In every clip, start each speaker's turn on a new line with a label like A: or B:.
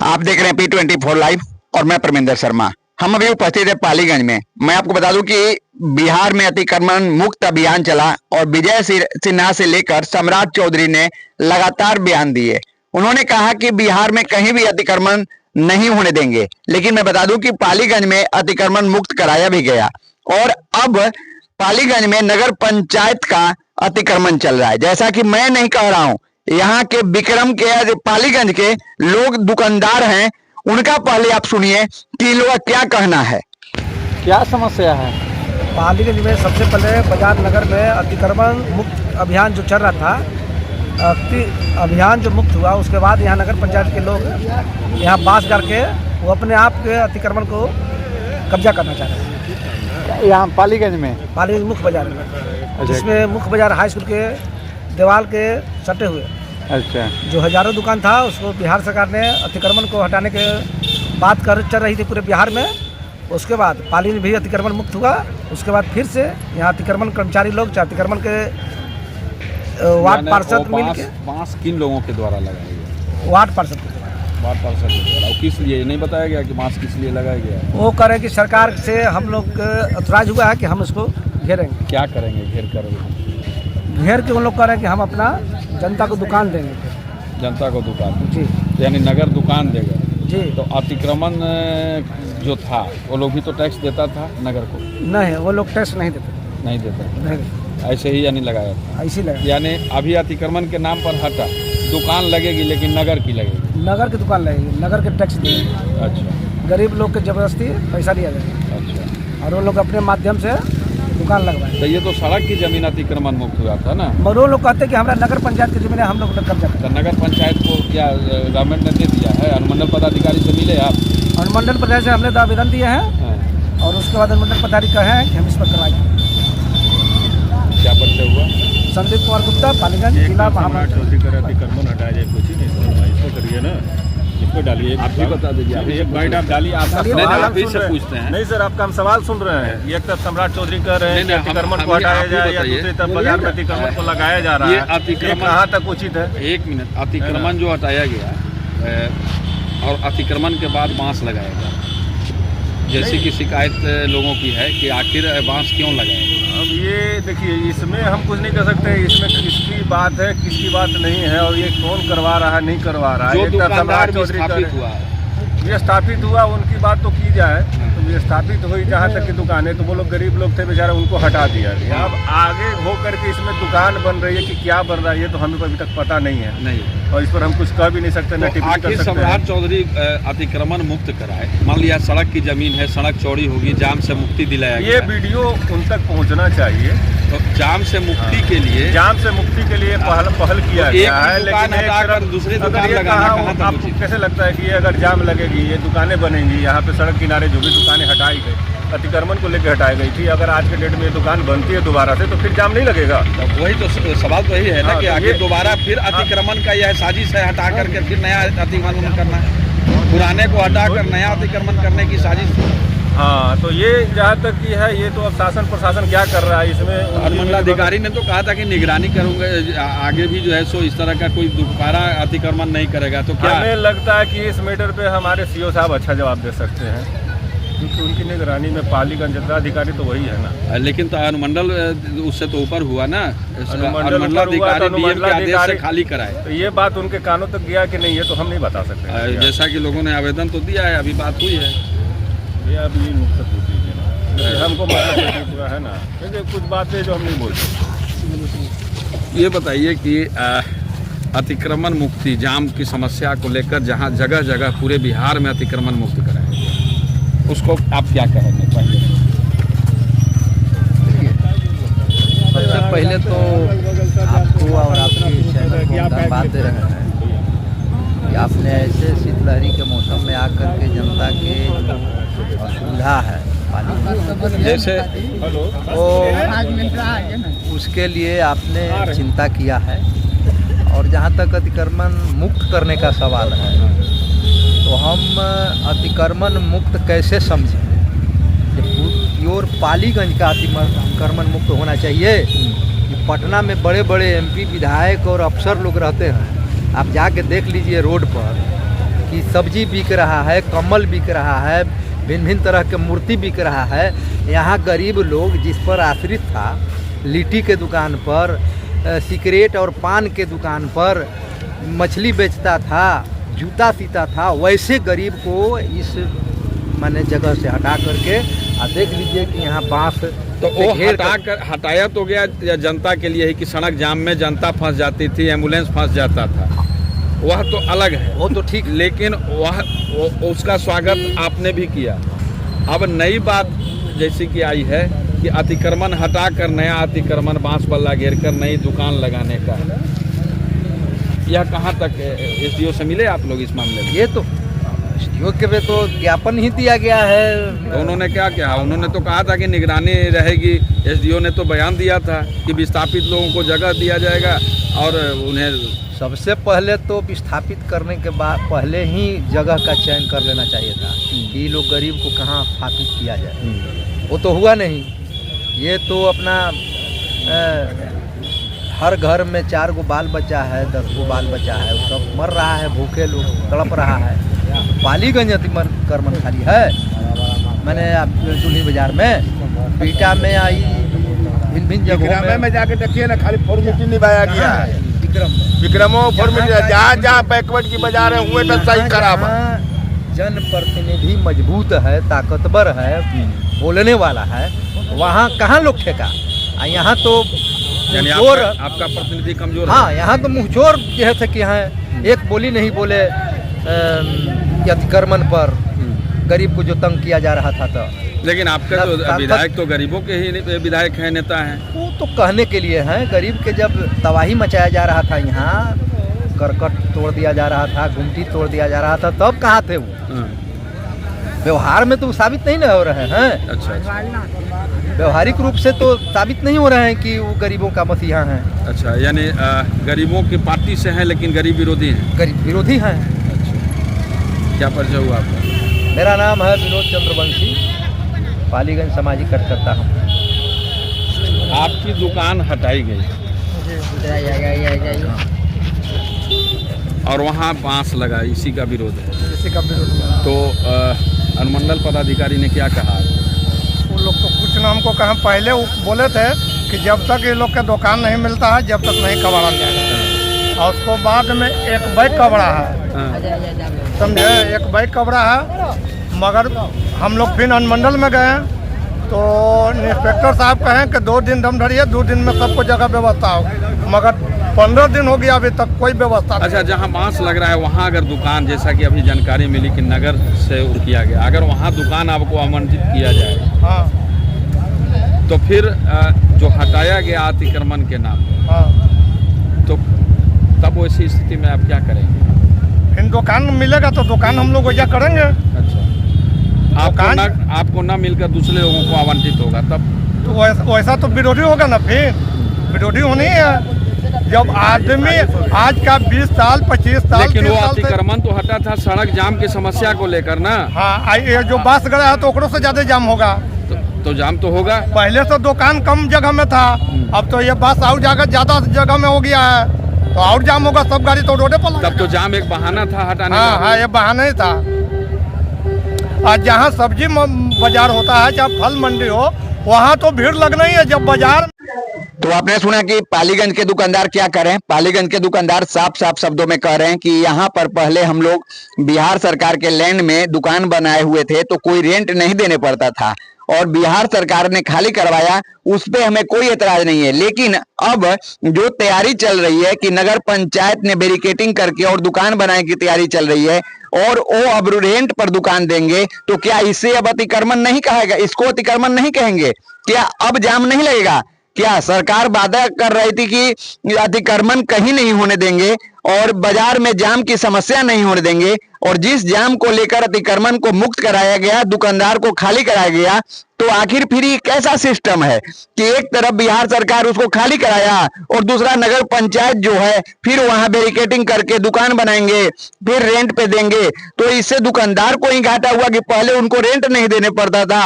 A: आप देख रहे हैं P24 लाइव और मैं परमिंदर शर्मा। हम अभी उपस्थित है पालीगंज में। मैं आपको बता दूं कि बिहार में अतिक्रमण मुक्त अभियान चला और विजय सिन्हा से लेकर सम्राट चौधरी ने लगातार बयान दिए। उन्होंने कहा कि बिहार में कहीं भी अतिक्रमण नहीं होने देंगे, लेकिन मैं बता दूं कि पालीगंज में अतिक्रमण मुक्त कराया भी गया और अब पालीगंज में नगर पंचायत का अतिक्रमण चल रहा है। जैसा कि मैं नहीं कह रहा हूं, यहाँ के विक्रम के पालीगंज के लोग दुकानदार हैं, उनका पहले आप सुनिए कि लोग क्या कहना है।
B: क्या समस्या है?
C: पालीगंज में सबसे पहले बाजार नगर में अतिक्रमण मुक्त अभियान जो चल रहा था, अभियान जो मुक्त हुआ उसके बाद यहाँ नगर पंचायत के लोग यहाँ बांस करके वो अपने आप के अतिक्रमण को कब्जा करना चाह रहे हैं।
B: यहाँ पालीगंज में
C: मुख्य बाजार में, जिसमें मुख्य बाजार हाई स्कूल के दीवार के सटे हुए,
B: अच्छा,
C: जो हजारों दुकान था उसको बिहार सरकार ने अतिक्रमण को हटाने के बात चल रही थी पूरे बिहार में। उसके बाद पाली में भी अतिक्रमण मुक्त हुआ। उसके बाद फिर से यहाँ अतिक्रमण कर्मचारी लोग अतिक्रमण के वार्ड पार्षद मिल के
D: बांस किन लोगों के द्वारा लगाया गया?
C: वार्ड पार्षद के
D: द्वारा। किस लिए नहीं बताया गया कि बांस किस लिए लगाया गया?
C: वो कह रहे हैं कि सरकार से हम लोग अतराज हुआ है कि हम इसको घेरेंगे।
D: क्या करेंगे
C: घेर के उन लोग कह रहे हैं कि हम अपना जनता को दुकान देंगे।
D: जनता को दुकान
C: जी,
D: यानी नगर दुकान देगा
C: जी।
D: तो अतिक्रमण जो था वो लोग भी तो टैक्स देता था नगर को?
C: नहीं, वो लोग टैक्स नहीं देते। नहीं,
D: ऐसे ही यानी लगाया था,
C: ऐसे ही लगा।
D: यानी अभी अतिक्रमण के नाम पर हटा, दुकान लगेगी लेकिन नगर की लगेगी।
C: नगर की दुकान लगेगी, नगर के टैक्स देंगे।
D: अच्छा,
C: गरीब लोग के जबरदस्ती पैसा लिया जाएगा।
D: अच्छा,
C: और वो लोग अपने माध्यम से दुकान लगवाए।
D: तो ये तो सड़क की जमीन अतिक्रमण मुक्त हुआ था ना?
C: मगर वो लोग कहते हैं कि हमारा नगर पंचायत की जमीन है, हम लोग कब्जा करते
D: तो नगर पंचायत को क्या गवर्नमेंट ने दे दिया है? अनुमंडल पदाधिकारी से मिले आप?
C: अनुमंडल पदाधिकारी से हमने तो आवेदन दिए हैं और उसके बाद अनुमंडल पदाधिकारी कहे हैं कि हम इस पर करवाएंगे।
D: क्या परिचय हुआ?
C: संदीप कुमार गुप्ता, पालीगंज जिला महामंत्री।
E: चौधरी कर अतिक्रमण हटाया जाए, कुछ ही नहीं, इसको करिए ना, इसको डालिए।
D: आप भी बता दीजिए,
E: एक बाइट आप डालिए।
D: आप भी से पूछते हैं।
E: नहीं सर, आपका हम सवाल सुन रहे हैं। एक तरफ सम्राट चौधरी कह रहे हैं कि अतिक्रमण को हटाया जाए या दूसरी तरफ बाजार में अतिक्रमण को लगाया जा रहा है। अतिक्रमण कहाँ तक उचित है?
D: एक मिनट, अतिक्रमण जो हटाया गया और अतिक्रमण के बाद बांस लगाया गया, जैसे कि शिकायत लोगों की है कि आखिर बांस क्यों लगाया गया?
E: अब ये देखिए, इसमें हम कुछ नहीं कर सकते। इसमें किसकी बात है किसकी बात नहीं है और ये कौन करवा रहा है नहीं करवा रहा है।
D: जो दुकानदार विस्थापित हुआ है,
E: ये स्थापित हुआ, उनकी बात तो की जाए। तो ये स्थापित हुई जहाँ तक की दुकान है, तो वो लोग गरीब लोग थे बेचारे, उनको हटा दिया गया। अब आगे हो करके इसमें दुकान बन रही है कि क्या बन रहा है ये तो हमें अभी तक पता नहीं है।
D: नहीं,
E: और इस पर हम कुछ कह भी नहीं सकते, न टिप्पणी कर सकते।
D: सम्राट चौधरी अतिक्रमण मुक्त कराए, मान लिया सड़क की जमीन है, सड़क चौड़ी होगी, जाम से मुक्ति दिलाया गया।
E: ये वीडियो उन तक पहुंचना चाहिए।
D: तो जाम से मुक्ति के लिए
E: पहल किया गया है, लेकिन
D: दूसरी
E: अगर
D: दुकान
E: ये
D: लगाना
E: कहा,
D: कहाँ तक
E: आपको
D: उचित?
E: कैसे लगता है कि अगर जाम लगेगी, ये दुकानें बनेंगी, यहाँ पे सड़क किनारे जो भी दुकानें हटाई गई, अतिक्रमण को लेकर हटाई गई थी, अगर आज के डेट में ये दुकान बनती है दोबारा से तो फिर जाम नहीं लगेगा।
D: तो वही तो सवाल तो यही है ना कि आगे दोबारा फिर अतिक्रमण का यह साजिश है, हटा करके फिर नया अतिक्रमण करना है, पुराने को हटा कर नया अतिक्रमण करने की साजिश।
E: हाँ, तो ये जहाँ तक की है, ये तो अब शासन प्रशासन क्या कर रहा है इसमें?
D: अनुमंडलाधिकारी ने तो कहा था कि निगरानी करूंगा, आगे भी जो है सो इस तरह का कोई दोबारा अतिक्रमण नहीं करेगा। तो क्या
E: हमें लगता है कि इस मैटर पे हमारे सीओ साहब अच्छा जवाब दे सकते हैं, क्योंकि उनकी निगरानी में पालीगंज जिलाधिकारी तो वही है ना।
D: लेकिन तो अनुमंडल उससे तो ऊपर हुआ ना,
E: अनुमंडलाधिकारी
D: डीएम के आदेश से खाली कराए।
E: तो ये बात उनके कानों तक गया कि नहीं, ये तो हम नहीं बता सकते।
D: जैसा कि लोगों ने आवेदन तो दिया है, अभी बात हुई है,
E: ये अभी मुक्त पूछ लीजिए ना, हमको मतलब पूरा है ना, क्योंकि कुछ बातें जो हम नहीं बोल सकते।
D: ये बताइए कि अतिक्रमण मुक्ति, जाम की समस्या को लेकर जहाँ जगह जगह पूरे बिहार में अतिक्रमण मुक्त कराया गया, उसको आप क्या कहेंगे?
F: सबसे पहले तो आपको और आपके चैनल को धन्यवाद दे रहे हैं कि आपने ऐसे शीतलहरी के मौसम में आकर के जनता के असुविधा है पानी
D: जैसे
F: तो उसके लिए आपने चिंता किया है। और जहाँ तक अतिक्रमण मुक्त करने का सवाल है, तो हम अतिक्रमण मुक्त कैसे समझें? प्योर पालीगंज का अतिक्रमण मुक्त होना चाहिए। पटना में बड़े बड़े एमपी विधायक और अफसर लोग रहते हैं, आप जाके देख लीजिए रोड पर कि सब्जी बिक रहा है, कम्बल बिक रहा है, भिन्न भिन्न तरह के मूर्ति बिक रहा है। यहाँ गरीब लोग जिस पर आश्रित था, लिट्टी के दुकान पर, सिगरेट और पान के दुकान पर, मछली बेचता था, जूता सीता था, वैसे गरीब को इस माने जगह से हटा करके देख लीजिए कि यहाँ बांस
D: तो वो हटाया तो गया जनता के लिए ही कि सड़क जाम में जनता फंस जाती थी, एम्बुलेंस फंस जाता था, वह तो अलग है,
F: वो तो ठीक,
D: लेकिन वह उसका स्वागत आपने भी किया। अब नई बात जैसी कि आई है कि अतिक्रमण हटाकर नया अतिक्रमण बांस बल्ला घेर कर नई दुकान लगाने का, यह कहाँ तक एसडीओ से मिले आप लोग इस मामले में?
F: ये तो एसडीओ के पे तो ज्ञापन ही दिया गया है।
D: तो उन्होंने क्या कहा? उन्होंने तो कहा था कि निगरानी रहेगी। एसडीओ ने तो बयान दिया था कि विस्थापित लोगों को जगह दिया जाएगा और उन्हें
F: सबसे पहले तो विस्थापित करने के बाद पहले ही जगह का चयन कर लेना चाहिए था कि ये लोग गरीब को कहाँ स्थापित किया जाए। वो तो हुआ नहीं। ये तो अपना हर घर में 4 गो बाल बच्चा है, 10 गो बाल बच्चा है, वो सब मर रहा है, भूखे लोग तड़प रहा है। पालीगंज अतिक्रमण खाली है, मैंने दुल्ही बाजार में, बीटा में आई, भिन्न भिन्न जगहों
E: में जाके देखिए ना, खाली फॉर्मेलिटी निभाया गया है। विक्रमो फॉर्मेलिटी जहाँ बैकवर्ड की बाजार है हुए तो सही खराब है।
F: जनप्रतिनिधि मजबूत है, ताकतवर है, बोलने वाला है, वहाँ कहाँ लोग ठेका। यहाँ तो मुँहचोर,
D: आपका प्रतिनिधि कमजोर।
F: हाँ, यहाँ तो मुँहचोर जैसे कि यहाँ एक बोली नहीं बोले अतिक्रमण पर गरीब को जो तंग किया जा रहा था। तो
D: लेकिन आपका जो विधायक तो गरीबों के ही विधायक हैं, नेता हैं।
F: वो तो कहने के लिए हैं। गरीब के जब तबाही मचाया जा रहा था, यहाँ करकट तोड़ दिया जा रहा था, गुमटी तोड़ दिया जा रहा था, तब कहाँ थे वो? व्यवहार में तो साबित नहीं ना हो रहे हैं।
D: अच्छा।
F: व्यवहारिक रूप से तो साबित नहीं हो रहे हैं कि वो गरीबों का मसीहा हैं।
D: अच्छा, यानी गरीबों की पार्टी से हैं लेकिन गरीब विरोधी हैं।
F: गरीब विरोधी हैं।
D: अच्छा, क्या परिचय हुआ आपका?
F: मेरा नाम है विनोद चंद्रवंशी, पालीगंज सामाजिक कार्यकर्ता हूँ।
D: आपकी दुकान हटाई गई और वहाँ बांस लगा, इसी का विरोध है।
C: इसी का विरोध।
D: तो अनुमंडल पदाधिकारी ने क्या कहा?
C: वो लोग तो कुछ ना हमको कहा, पहले वो बोले थे कि जब तक ये लोग का दुकान नहीं मिलता है जब तक नहीं कबाड़ा जाएगा। और उसको बाद में एक बैग कबड़ा है, समझे, एक बैग कबड़ा है। मगर हम लोग फिर अनुमंडल में गए तो इंस्पेक्टर साहब कहें कि 2 दिन दम धरिए, 2 दिन में सबको जगह व्यवस्था हो। मगर 15 दिन हो गया, अभी तक कोई व्यवस्था नहीं।
D: अच्छा, जहाँ बांस लग रहा है वहाँ अगर दुकान, जैसा कि अभी जानकारी मिली कि नगर से किया गया, अगर वहाँ दुकान आपको आवंटित किया जाए,
C: हाँ,
D: तो फिर जो हटाया गया अतिक्रमण के नाम,
C: हाँ,
D: तो तब वैसी स्थिति में आप क्या करेंगे?
C: फिर दुकान मिलेगा तो दुकान हम लोग वैसा करेंगे।
D: अच्छा, आपको ना मिलकर दूसरे लोगों को आवंटित होगा तब?
C: तो वैसा तो विरोधी होगा ना, फिर विरोधी होनी है। जब आदमी आज का 20 साल 25 साल,
D: लेकिन वो अतिक्रमण तो हटा था सड़क जाम की समस्या को लेकर ना।
C: हाँ, ये जो बास गड़ा है तो ओकरों से ज्यादा जाम होगा।
D: तो जाम तो होगा।
C: पहले से दुकान कम जगह में था, अब तो ये बास और ज्यादा जगह में हो गया है, तो और जाम होगा। सब गाड़ी तो रोडे पर।
D: तब तो जाम एक बहाना था हटाने
C: हाँ, हाँ, ये बहाना ही था। आज जहाँ सब्जी बाजार होता है, जहाँ फल मंडी हो, वहाँ तो भीड़ लगना ही है। जब बाजार,
A: तो आपने सुना कि पालीगंज के दुकानदार क्या कर रहे हैं। पालीगंज के दुकानदार साफ साफ शब्दों में कह रहे हैं कि यहाँ पर पहले हम लोग बिहार सरकार के लैंड में दुकान बनाए हुए थे तो कोई रेंट नहीं देने पड़ता था, और बिहार सरकार ने खाली करवाया, उस पे हमें कोई एतराज नहीं है। लेकिन अब जो तैयारी चल रही है कि नगर पंचायत ने बैरिकेटिंग करके और दुकान बनाने की तैयारी चल रही है, और वो अब रेंट पर दुकान देंगे, तो क्या इसे अब अतिक्रमण नहीं कहेगा? इसको अतिक्रमण नहीं कहेंगे? क्या अब जाम नहीं लगेगा? क्या सरकार वादा कर रही थी कि अतिक्रमण कहीं नहीं होने देंगे और बाजार में जाम की समस्या नहीं होने देंगे, और जिस जाम को लेकर अतिक्रमण को मुक्त कराया गया, दुकानदार को खाली कराया गया, तो आखिर फिर ये कैसा सिस्टम है कि एक तरफ बिहार सरकार उसको खाली कराया और दूसरा नगर पंचायत जो है फिर वहां बैरिकेटिंग करके दुकान बनाएंगे, फिर रेंट पे देंगे। तो इससे दुकानदार को ही घाटा हुआ कि पहले उनको रेंट नहीं देने पड़ता था,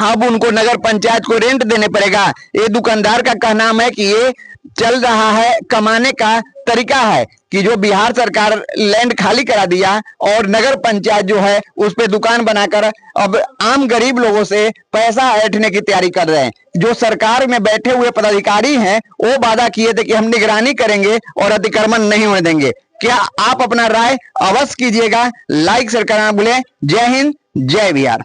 A: अब उनको नगर पंचायत को रेंट देने पड़ेगा। ये दुकानदार का कहना है कि ये चल रहा है, कमाने का तरीका है। कि जो बिहार सरकार लैंड खाली करा दिया और नगर पंचायत जो है उस पे दुकान बनाकर अब आम गरीब लोगों से पैसा ऐंठने की तैयारी कर रहे हैं। जो सरकार में बैठे हुए पदाधिकारी हैं वो वादा किए थे कि हम निगरानी करेंगे और अतिक्रमण नहीं होने देंगे। क्या आप अपना राय अवश्य कीजिएगा, लाइक शेयर करना भूलें। जय हिंद, जय बिहार।